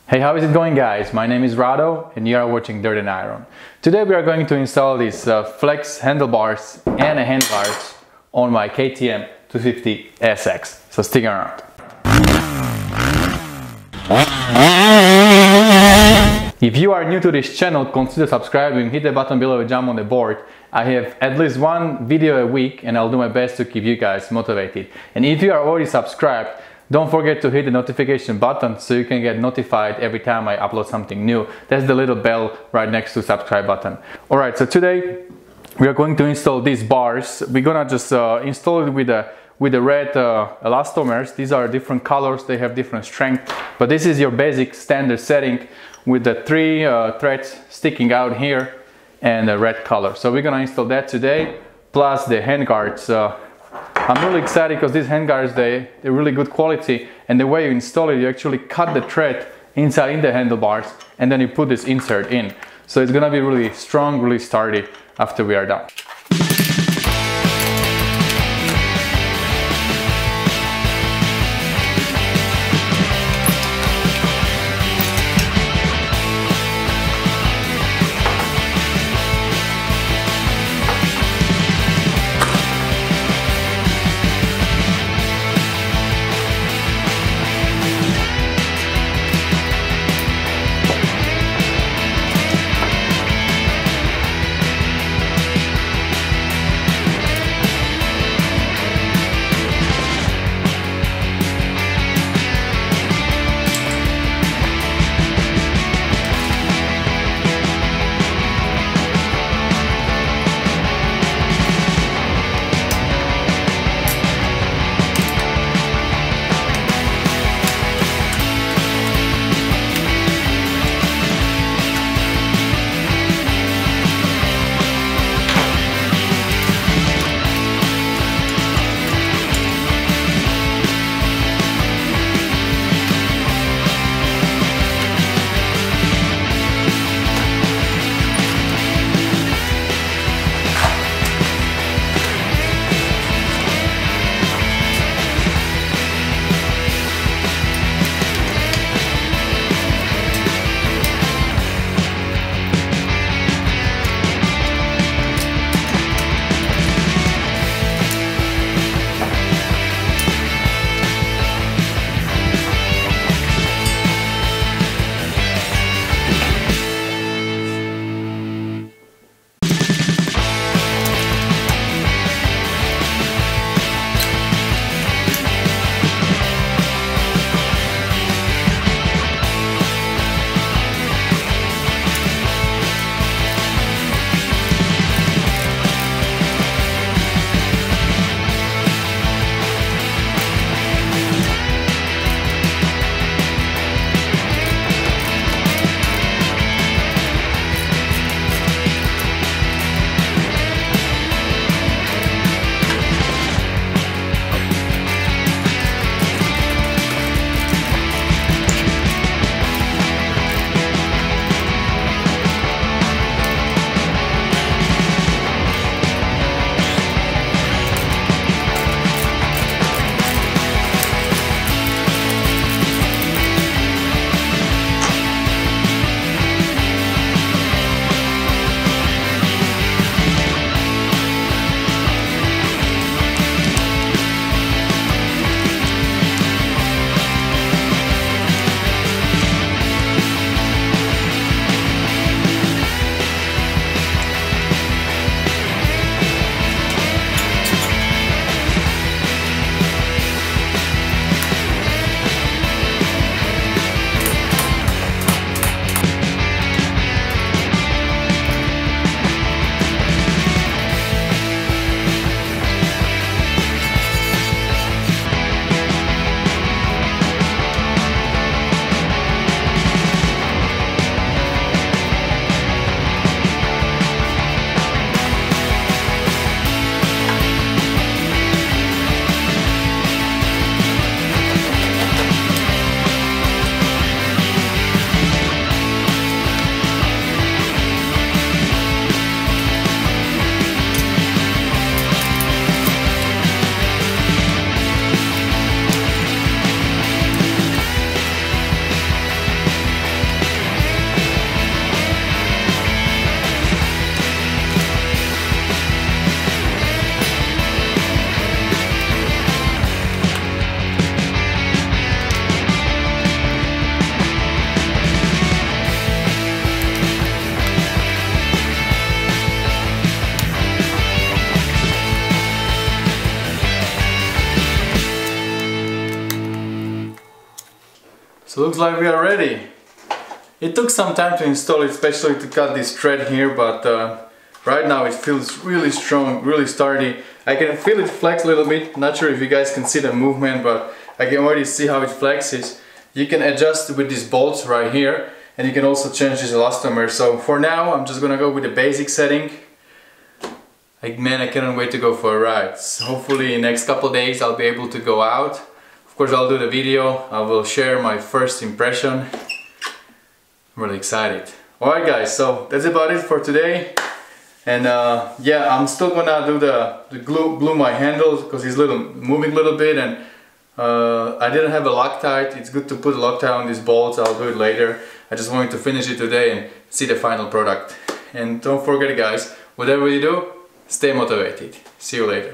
Hey, how is it going, guys? My name is Rado and you are watching Dirt and Iron. Today we are going to install these Flex handlebars and handguards on my KTM 250 SX. So stick around. If you are new to this channel, consider subscribing, hit the button below and jump on the board. I have at least one video a week and I'll do my best to keep you guys motivated. And if you are already subscribed, don't forget to hit the notification button so you can get notified every time I upload something new. That's the little bell right next to the subscribe button. Alright, so today we are going to install these bars. We're gonna just install it with the red elastomers. These are different colors, they have different strength, but this is your basic standard setting with the three threads sticking out here and the red color. So we're gonna install that today, plus the handguards. I'm really excited because these handguards, they're really good quality, and the way you install it, you actually cut the thread inside in the handlebars and then you put this insert in. So it's gonna be really strong, really sturdy after we are done. So looks like we are ready. It took some time to install it, especially to cut this thread here, but right now it feels really strong, really sturdy. I can feel it flex a little bit. Not sure if you guys can see the movement, but I can already see how it flexes. You can adjust with these bolts right here, and you can also change this elastomer. So for now, I'm just gonna go with the basic setting. Man, I cannot wait to go for a ride. So hopefully in the next couple of days I'll be able to go out. Of course, I'll do the video. I will share my first impression. I'm really excited. Alright guys, so that's about it for today. And yeah, I'm still gonna do the glue my handles because it's moving a little bit, and I didn't have a Loctite. It's good to put a Loctite on these bolts. I'll do it later. I just wanted to finish it today and see the final product. And don't forget guys, whatever you do, stay motivated. See you later.